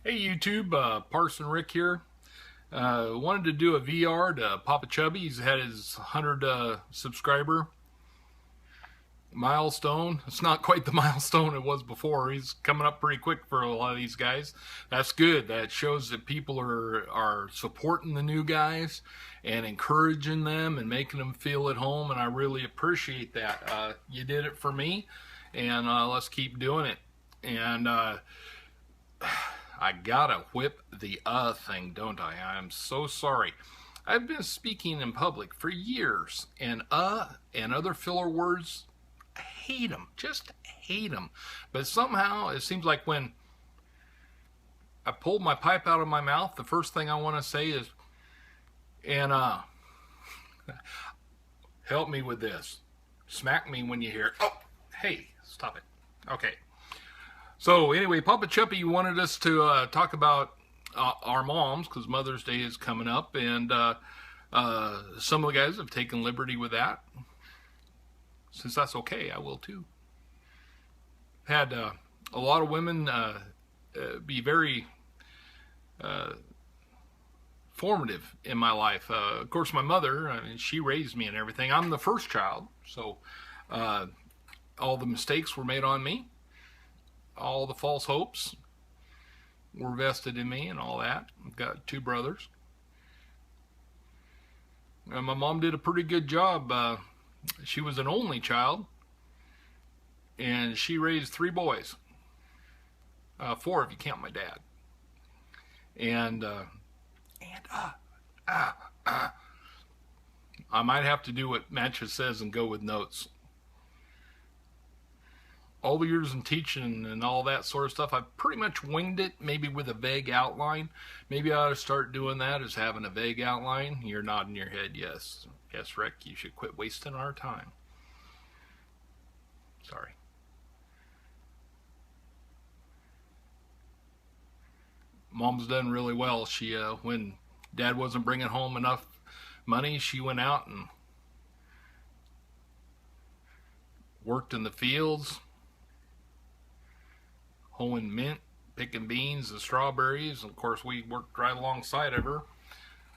Hey YouTube, Parson Rick here. Wanted to do a VR to Papa Chubby. He's had his 100 subscriber milestone. It's not quite the milestone it was before. He's coming up pretty quick for a lot of these guys. That's good. That shows that people are supporting the new guys and encouraging them and making them feel at home, and I really appreciate that. You did it for me, and let's keep doing it. And I gotta whip the thing, don't I? I'm so sorry. I've been speaking in public for years, and other filler words, I hate them, just hate them. But somehow it seems like when I pull my pipe out of my mouth, the first thing I want to say is, and help me with this. Smack me when you hear it. Oh, hey, stop it. Okay. So anyway, Papa Chubby wanted us to talk about our moms, because Mother's Day is coming up, and some of the guys have taken liberty with that. Since that's okay, I will too. Had a lot of women be very formative in my life. Of course, my mother, I mean, she raised me and everything. I'm the first child, so all the mistakes were made on me. All the false hopes were vested in me and all that. I've got two brothers. And my mom did a pretty good job. She was an only child, and she raised three boys. Four if you count my dad. And I might have to do what Matcha says and go with notes. All the years in teaching and all that sort of stuff, I've pretty much winged it, maybe with a vague outline. Maybe I ought to start doing that, is having a vague outline. You're nodding your head, yes. Yes, Rick, you should quit wasting our time. Sorry. Mom's done really well. She, when Dad wasn't bringing home enough money, she went out and worked in the fields, hoeing mint, picking beans and strawberries, and of course we worked right alongside of her,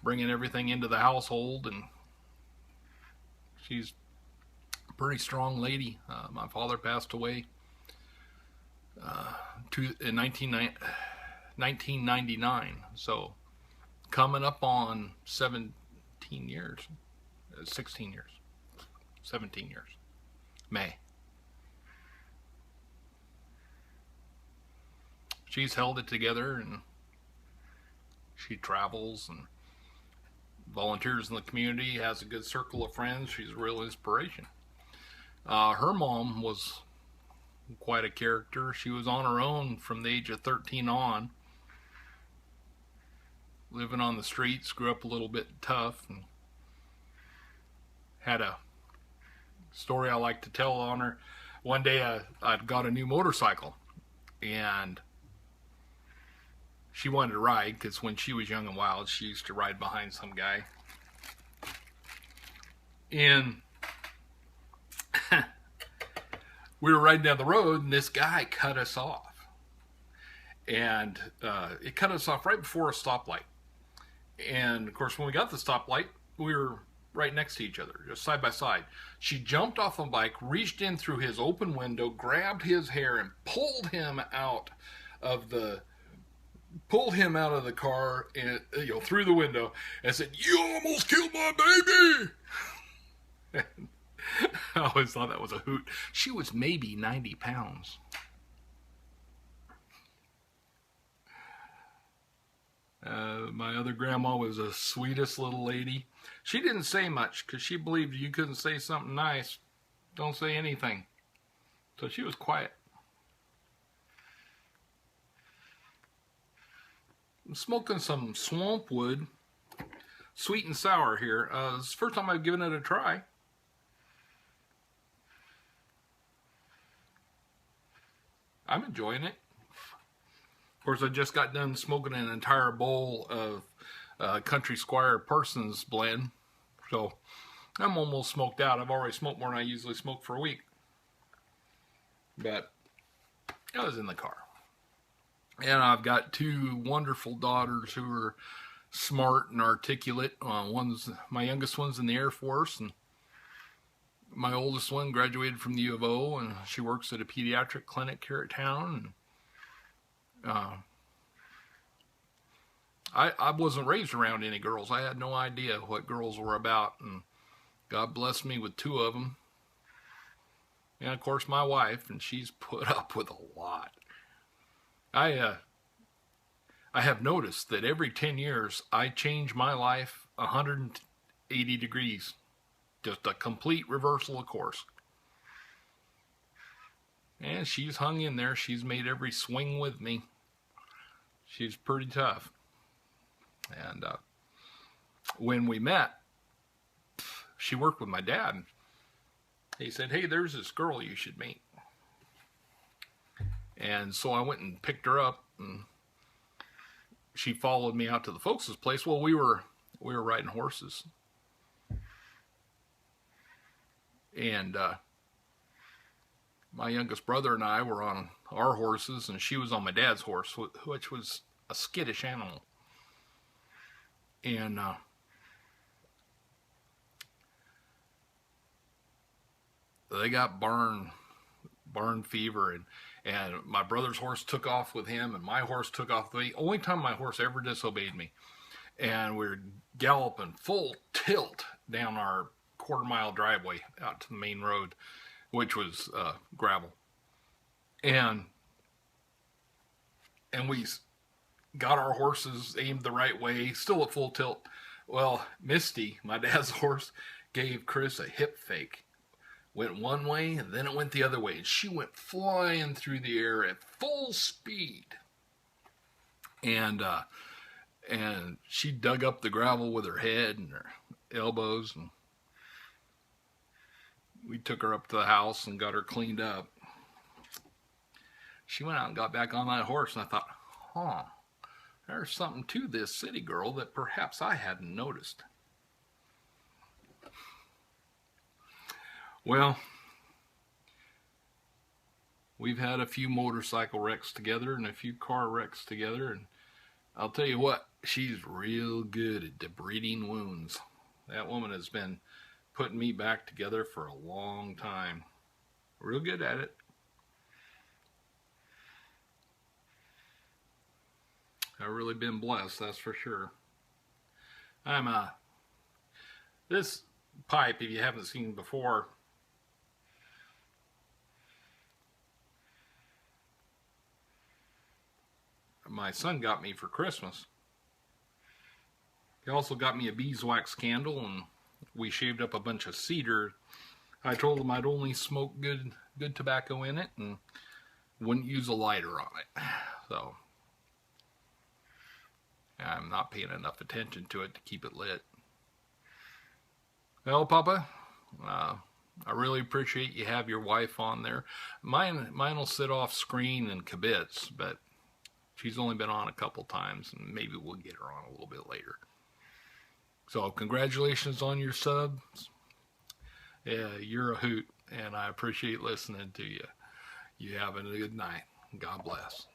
bringing everything into the household, and she's a pretty strong lady. My father passed away in 1999, so coming up on 17 years, 16 years, 17 years, May. She's held it together, and she travels and volunteers in the community, has a good circle of friends. She's a real inspiration. Her mom was quite a character. She was on her own from the age of 13 on, living on the streets, grew up a little bit tough, and had a story I like to tell on her. One day I'd got a new motorcycle, and she wanted to ride, because when she was young and wild, she used to ride behind some guy. And we were riding down the road, and this guy cut us off. And it cut us off right before a stoplight. And, of course, when we got to the stoplight, we were right next to each other, just side by side. She jumped off the bike, reached in through his open window, grabbed his hair, and pulled him out of the car, and through the window, and said, "You almost killed my baby." I always thought that was a hoot. She was maybe 90 pounds. My other grandma was the sweetest little lady. She didn't say much, because she believed you couldn't say something nice, don't say anything. So she was quiet. I'm smoking some Swampwood, sweet and sour here. It's the first time I've given it a try. I'm enjoying it. Of course, I just got done smoking an entire bowl of Country Squire Parsons blend, so I'm almost smoked out. I've already smoked more than I usually smoke for a week. But I was in the car. And I've got two wonderful daughters who are smart and articulate. My youngest one's in the Air Force, and my oldest one graduated from the U of O, and she works at a pediatric clinic here at town. And, I wasn't raised around any girls. I had no idea what girls were about, and God blessed me with two of them. And of course my wife, and she's put up with a lot. I have noticed that every 10 years I change my life 180 degrees. Just a complete reversal of course. And she's hung in there. She's made every swing with me. She's pretty tough. And when we met, she worked with my dad. He said, "Hey, there's this girl you should meet." And so I went and picked her up, and she followed me out to the folks' place. Well, we were riding horses. And my youngest brother and I were on our horses, and she was on my dad's horse, which was a skittish animal. And they got barn fever, and my brother's horse took off with him, and my horse took off with me. Only time my horse ever disobeyed me. And we were galloping full tilt down our quarter-mile driveway out to the main road, which was gravel. And we got our horses aimed the right way, still at full tilt. Well, Misty, my dad's horse, gave Chris a hip fake. Went one way, and then it went the other way. And she went flying through the air at full speed. And she dug up the gravel with her head and her elbows. And we took her up to the house and got her cleaned up. She went out and got back on that horse, and I thought, there's something to this city girl that perhaps I hadn't noticed. Well, we've had a few motorcycle wrecks together and a few car wrecks together, and I'll tell you what, she's real good at debriding wounds. That woman has been putting me back together for a long time. Real good at it. I've really been blessed, that's for sure. This pipe, if you haven't seen before, my son got me for Christmas. He also got me a beeswax candle, and we shaved up a bunch of cedar. I told him I'd only smoke good tobacco in it and wouldn't use a lighter on it. So I'm not paying enough attention to it to keep it lit. Well, Papa, I really appreciate you have your wife on there. Mine will sit off screen and kibitz, but she's only been on a couple times, and maybe we'll get her on a little bit later. So congratulations on your subs. Yeah, you're a hoot, and I appreciate listening to you. You have a good night. God bless.